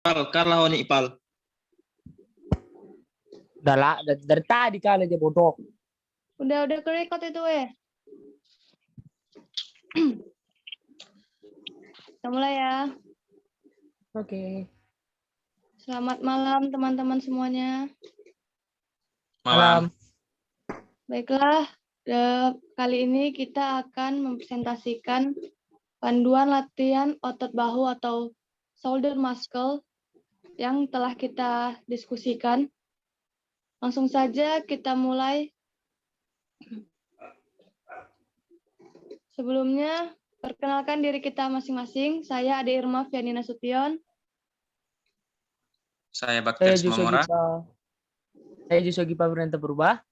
Kal lawan Ipal. Udah lah, dari tadi kali aja bodoh. Udah ke-record itu Kita mulai ya. Oke. Selamat malam teman-teman semuanya. Malam. Baiklah, kali ini kita akan mempresentasikan panduan latihan otot bahu atau shoulder muscle yang telah kita diskusikan. Langsung saja kita mulai. Sebelumnya, perkenalkan diri kita masing-masing. Saya Ade Irma Fiani Nasution. Saya Baktir Semamora. Saya Juswa Gipa Beranta Berubah.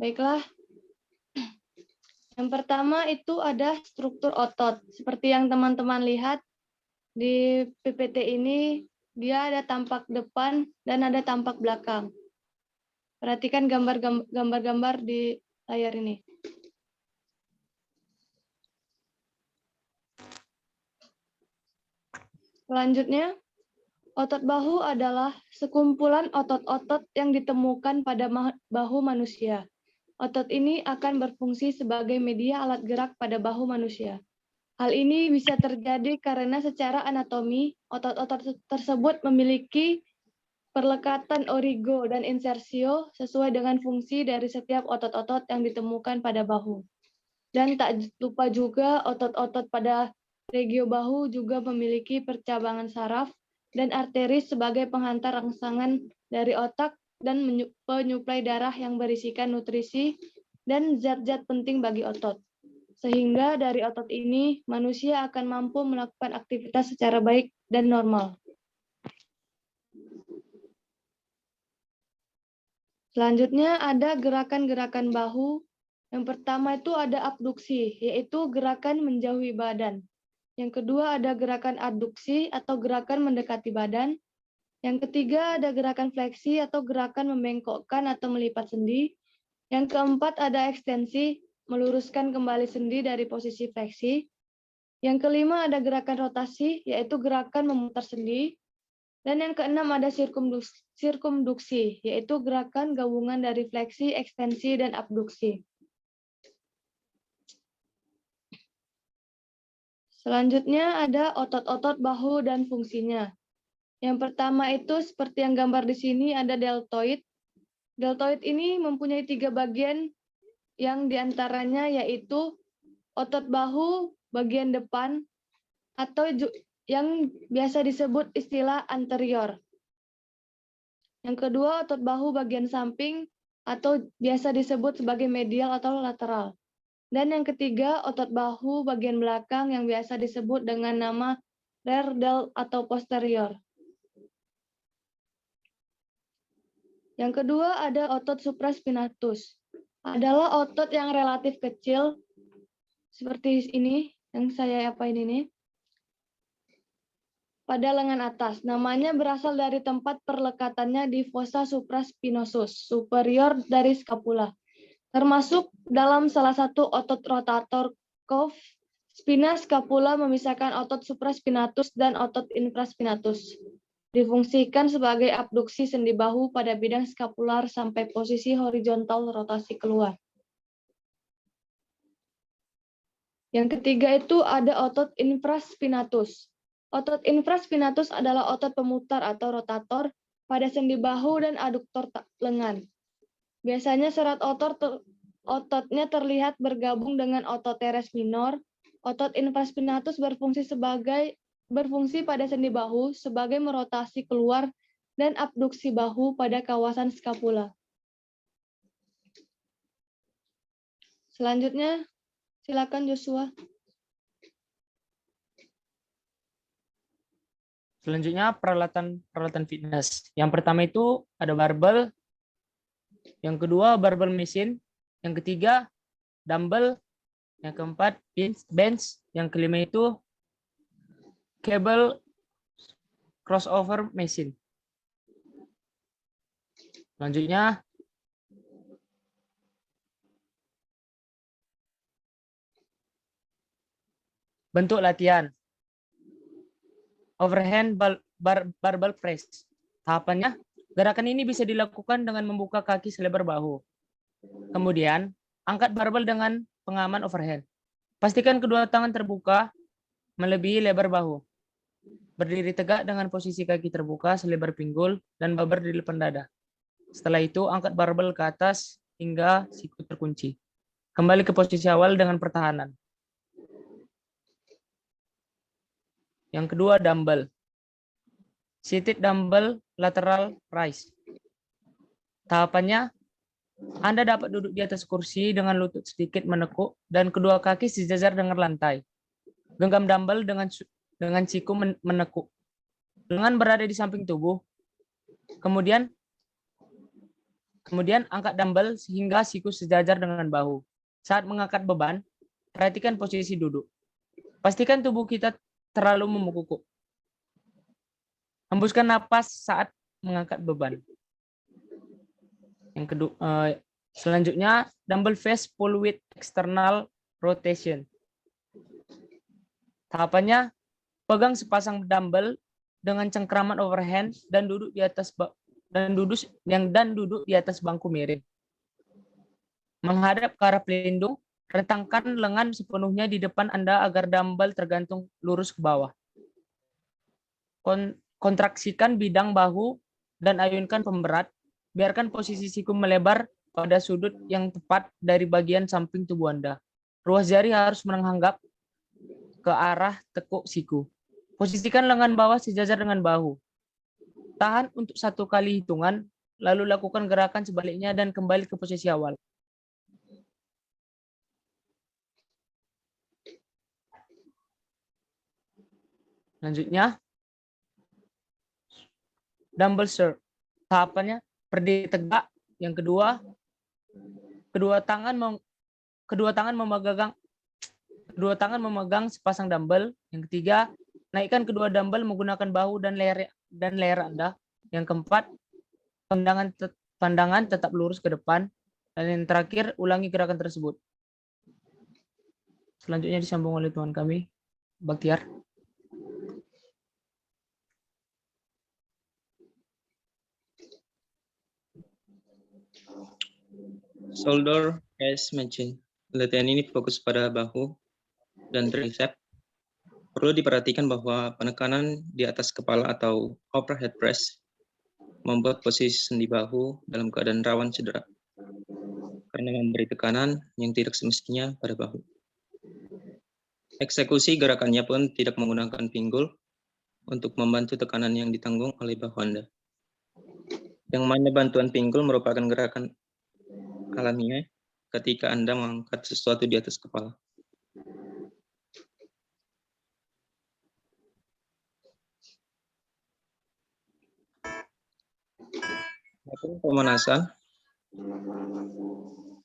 Baiklah. Yang pertama itu ada struktur otot. Seperti yang teman-teman lihat di PPT ini, dia ada tampak depan dan ada tampak belakang. Perhatikan gambar-gambar di layar ini. Selanjutnya, otot bahu adalah sekumpulan otot-otot yang ditemukan pada bahu manusia. Otot ini akan berfungsi sebagai media alat gerak pada bahu manusia. Hal ini bisa terjadi karena secara anatomi, otot-otot tersebut memiliki perlekatan origo dan insersio sesuai dengan fungsi dari setiap otot-otot yang ditemukan pada bahu. Dan tak lupa juga otot-otot pada regio bahu juga memiliki percabangan saraf dan arteri sebagai penghantar rangsangan dari otak dan penyuplai darah yang berisikan nutrisi dan zat-zat penting bagi otot. Sehingga dari otot ini, manusia akan mampu melakukan aktivitas secara baik dan normal. Selanjutnya ada gerakan-gerakan bahu. Yang pertama itu ada abduksi, yaitu gerakan menjauhi badan. Yang kedua ada gerakan adduksi atau gerakan mendekati badan. Yang ketiga ada gerakan fleksi atau gerakan membengkokkan atau melipat sendi. Yang keempat ada ekstensi, meluruskan kembali sendi dari posisi fleksi. Yang kelima ada gerakan rotasi, yaitu gerakan memutar sendi. Dan yang keenam ada sirkumduksi, yaitu gerakan gabungan dari fleksi, ekstensi, dan abduksi. Selanjutnya ada otot-otot bahu dan fungsinya. Yang pertama itu seperti yang gambar di sini ada deltoid. Deltoid ini mempunyai 3 bagian yang diantaranya yaitu otot bahu bagian depan atau yang biasa disebut istilah anterior. Yang kedua otot bahu bagian samping atau biasa disebut sebagai medial atau lateral. Dan yang ketiga, otot bahu bagian belakang yang biasa disebut dengan nama rear delt atau posterior. Yang kedua ada otot supraspinatus. Adalah otot yang relatif kecil, seperti ini, yang saya apain ini, pada lengan atas. Namanya berasal dari tempat perlekatannya di fossa supraspinosus, superior dari scapula. Termasuk dalam salah satu otot rotator cuff, spina scapula memisahkan otot supraspinatus dan otot infraspinatus. Difungsikan sebagai abduksi sendi bahu pada bidang skapular sampai posisi horizontal rotasi keluar. Yang ketiga itu ada otot infraspinatus. Otot infraspinatus adalah otot pemutar atau rotator pada sendi bahu dan aduktor lengan. Biasanya serat ototnya terlihat bergabung dengan otot teres minor. Otot infraspinatus berfungsi pada sendi bahu sebagai merotasi keluar dan abduksi bahu pada kawasan skapula. Selanjutnya, silakan Joshua. Selanjutnya peralatan fitness. Yang pertama itu ada barbel. Yang kedua barbel machine, yang ketiga dumbbell, yang keempat bench, yang kelima itu cable crossover machine. Selanjutnya bentuk latihan. Overhand barbell press. Tahapannya, gerakan ini bisa dilakukan dengan membuka kaki selebar bahu. Kemudian, angkat barbel dengan pengaman overhand. Pastikan kedua tangan terbuka melebihi lebar bahu. Berdiri tegak dengan posisi kaki terbuka selebar pinggul dan babar di depan dada. Setelah itu, angkat barbel ke atas hingga siku terkunci. Kembali ke posisi awal dengan pertahanan. Yang kedua, dumbbell. Seated dumbbell lateral raise. Tahapannya, Anda dapat duduk di atas kursi dengan lutut sedikit menekuk dan kedua kaki sejajar dengan lantai. Genggam dumbbell dengan siku menekuk. Lengan berada di samping tubuh. Kemudian angkat dumbbell sehingga siku sejajar dengan bahu. Saat mengangkat beban, perhatikan posisi duduk. Pastikan tubuh kita terlalu membungkuk. Hembuskan napas saat mengangkat beban. Yang kedua, selanjutnya dumbbell face pull with external rotation. Tahapannya, pegang sepasang dumbbell dengan cengkraman overhand dan duduk di atas bangku miring. Menghadap ke arah pelindung, rentangkan lengan sepenuhnya di depan Anda agar dumbbell tergantung lurus ke bawah. Kontraksikan bidang bahu dan ayunkan pemberat. Biarkan posisi siku melebar pada sudut yang tepat dari bagian samping tubuh Anda. Ruas jari harus menghadap ke arah tekuk siku. Posisikan lengan bawah sejajar dengan bahu. Tahan untuk 1 kali hitungan, lalu lakukan gerakan sebaliknya dan kembali ke posisi awal. Selanjutnya, dumbbell serve. Tahapannya, berdiri tegak. Yang kedua, kedua tangan memegang sepasang dumbbell. Yang ketiga, naikkan kedua dumbbell menggunakan bahu dan leher Anda. Yang keempat, pandangan tetap lurus ke depan. Dan yang terakhir, ulangi gerakan tersebut. Selanjutnya disambung oleh teman kami, Baktiar. Shoulder as mentioned. Latihan ini fokus pada bahu dan tricep. Perlu diperhatikan bahwa penekanan di atas kepala atau overhead press membuat posisi sendi bahu dalam keadaan rawan cedera karena memberi tekanan yang tidak semestinya pada bahu. Eksekusi gerakannya pun tidak menggunakan pinggul untuk membantu tekanan yang ditanggung oleh bahu Anda. Yang mana bantuan pinggul merupakan gerakan alamiah ketika Anda mengangkat sesuatu di atas kepala.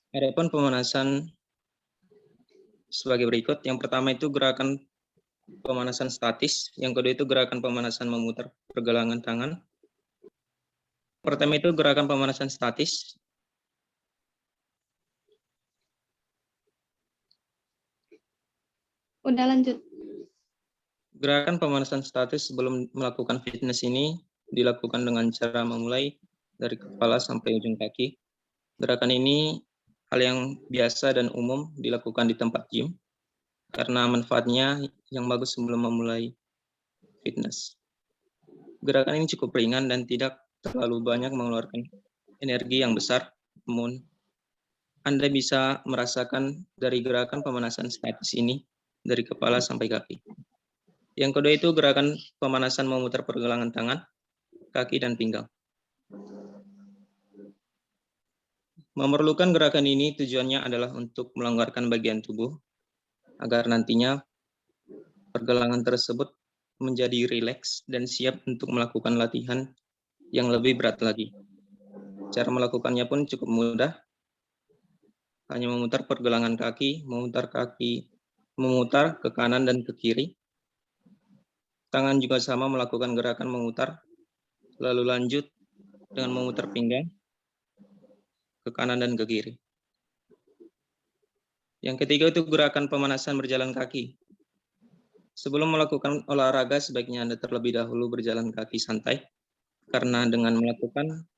Adapun pemanasan sebagai berikut. Yang pertama itu gerakan pemanasan statis, yang kedua itu gerakan pemanasan memutar pergelangan tangan. Pertama itu gerakan pemanasan statis. Udah lanjut. Gerakan pemanasan statis sebelum melakukan fitness ini dilakukan dengan cara memulai dari kepala sampai ujung kaki. Gerakan ini hal yang biasa dan umum dilakukan di tempat gym karena manfaatnya yang bagus sebelum memulai fitness. Gerakan ini cukup ringan dan tidak terlalu banyak mengeluarkan energi yang besar, namun Anda bisa merasakan dari gerakan pemanasan statis ini dari kepala sampai kaki. Yang kedua itu gerakan pemanasan memutar pergelangan tangan, kaki, dan pinggang. Memerlukan gerakan ini tujuannya adalah untuk melonggarkan bagian tubuh agar nantinya pergelangan tersebut menjadi rileks dan siap untuk melakukan latihan yang lebih berat lagi. Cara melakukannya pun cukup mudah. Hanya memutar pergelangan kaki, memutar ke kanan dan ke kiri. Tangan juga sama melakukan gerakan memutar, lalu lanjut dengan memutar pinggang ke kanan dan ke kiri. Yang ketiga itu gerakan pemanasan berjalan kaki. Sebelum melakukan olahraga, sebaiknya Anda terlebih dahulu berjalan kaki santai, karena dengan melakukan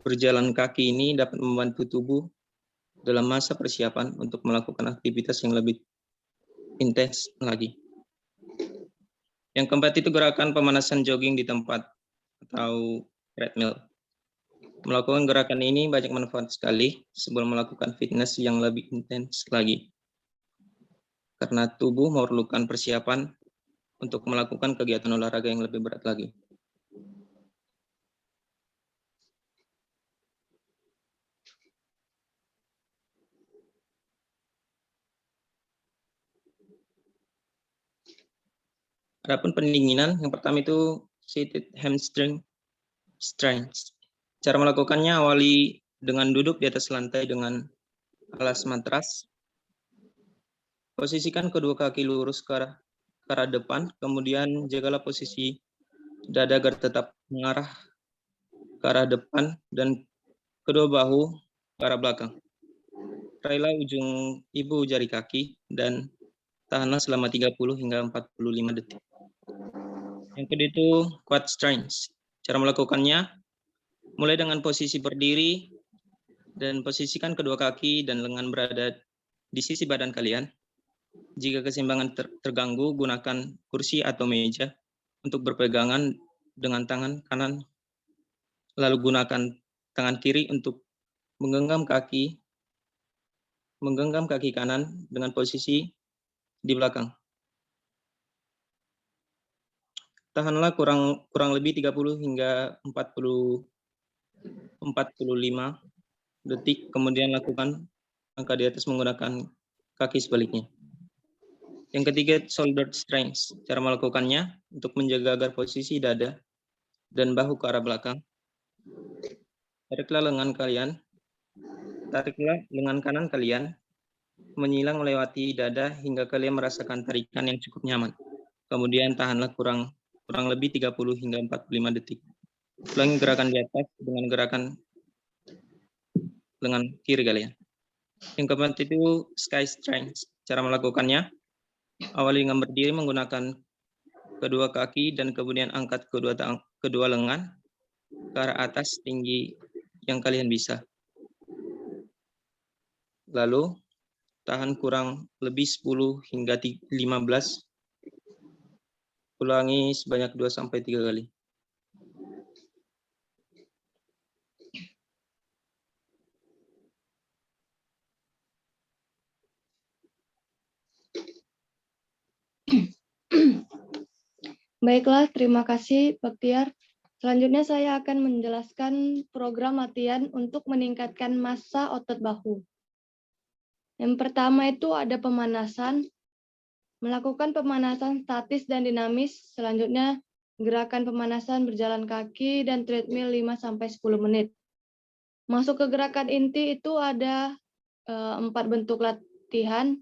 berjalan kaki ini dapat membantu tubuh dalam masa persiapan untuk melakukan aktivitas yang lebih intens lagi. Yang keempat itu gerakan pemanasan jogging di tempat atau treadmill. Melakukan gerakan ini banyak manfaat sekali sebelum melakukan fitness yang lebih intens lagi. Karena tubuh memerlukan persiapan untuk melakukan kegiatan olahraga yang lebih berat lagi. Adapun pendinginan, yang pertama itu seated hamstring strength. Cara melakukannya awali dengan duduk di atas lantai dengan alas matras. Posisikan kedua kaki lurus ke arah depan, kemudian jagalah posisi dada agar tetap mengarah ke arah depan dan kedua bahu ke arah belakang. Raihlah ujung ibu jari kaki dan tahanlah selama 30 hingga 45 detik. Yang kedua itu quad stretch. Cara melakukannya, mulai dengan posisi berdiri dan posisikan kedua kaki dan lengan berada di sisi badan kalian. Jika keseimbangan terganggu, gunakan kursi atau meja untuk berpegangan dengan tangan kanan, lalu gunakan tangan kiri untuk menggenggam kaki kanan dengan posisi di belakang. Tahanlah kurang lebih 30 hingga 45 detik, kemudian lakukan angkat di atas menggunakan kaki sebaliknya. Yang ketiga, shoulder strength. Cara melakukannya untuk menjaga agar posisi dada dan bahu ke arah belakang. Tariklah lengan kanan kalian menyilang melewati dada hingga kalian merasakan tarikan yang cukup nyaman. Kemudian tahanlah kurang lebih 30 hingga 45 detik. Ulangi gerakan di atas dengan gerakan lengan kiri kalian. Yang keempat itu sky strength. Cara melakukannya, awali dengan berdiri menggunakan kedua kaki dan kemudian angkat kedua lengan ke arah atas tinggi yang kalian bisa. Lalu tahan kurang lebih 10 hingga 15. Ulangi sebanyak 2-3 kali. Baiklah, terima kasih Baktiar. Selanjutnya saya akan menjelaskan program latihan untuk meningkatkan massa otot bahu. Yang pertama itu ada pemanasan. Melakukan pemanasan statis dan dinamis. Selanjutnya gerakan pemanasan berjalan kaki dan treadmill 5-10 menit. Masuk ke gerakan inti itu ada 4 bentuk latihan.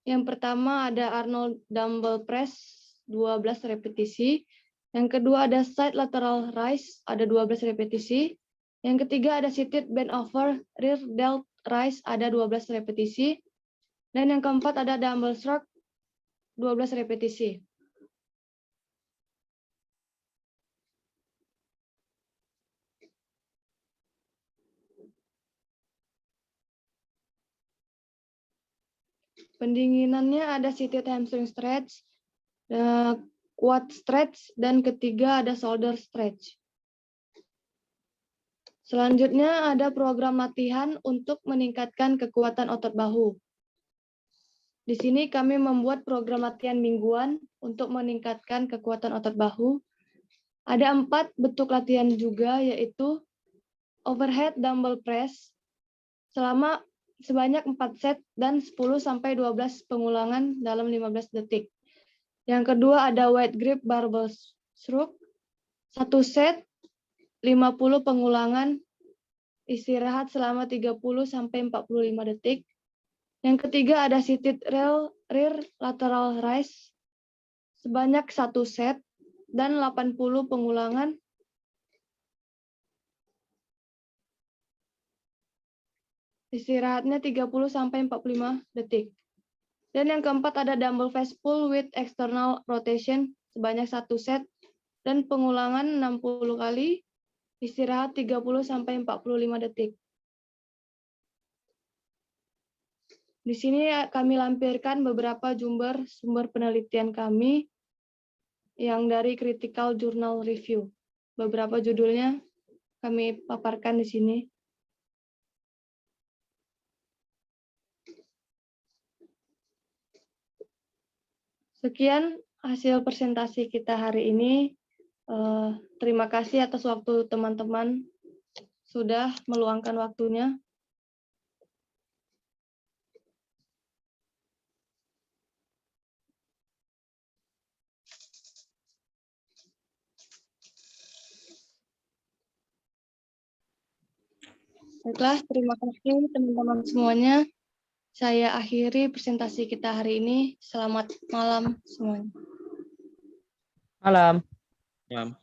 Yang pertama ada Arnold dumbbell press 12 repetisi. Yang kedua ada side lateral raise ada 12 repetisi. Yang ketiga ada seated bend over rear delt raise ada 12 repetisi. Dan yang keempat ada dumbbell shrug 12 repetisi. Pendinginannya ada seated hamstring stretch, quad stretch, dan ketiga ada shoulder stretch. Selanjutnya ada program latihan untuk meningkatkan kekuatan otot bahu. Di sini kami membuat program latihan mingguan untuk meningkatkan kekuatan otot bahu. Ada 4 bentuk latihan juga, yaitu overhead dumbbell press sebanyak 4 set dan 10-12 pengulangan dalam 15 detik. Yang kedua ada wide grip barbell shrug, 1 set, 50 pengulangan, istirahat selama 30-45 detik. Yang ketiga ada seated rear lateral raise, sebanyak 1 set dan 80 pengulangan. Istirahatnya 30-45 detik. Dan yang keempat ada dumbbell face pull with external rotation sebanyak 1 set dan pengulangan 60 kali, istirahat 30-45 detik. Di sini kami lampirkan beberapa sumber penelitian kami yang dari Critical Journal Review. Beberapa judulnya kami paparkan di sini. Sekian hasil presentasi kita hari ini. Terima kasih atas waktu teman-teman sudah meluangkan waktunya. Baiklah, terima kasih teman-teman semuanya. Saya akhiri presentasi kita hari ini. Selamat malam semuanya. Malam. Ya.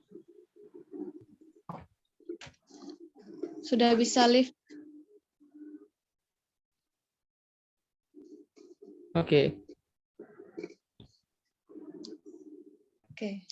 Sudah bisa live. Oke. Oke.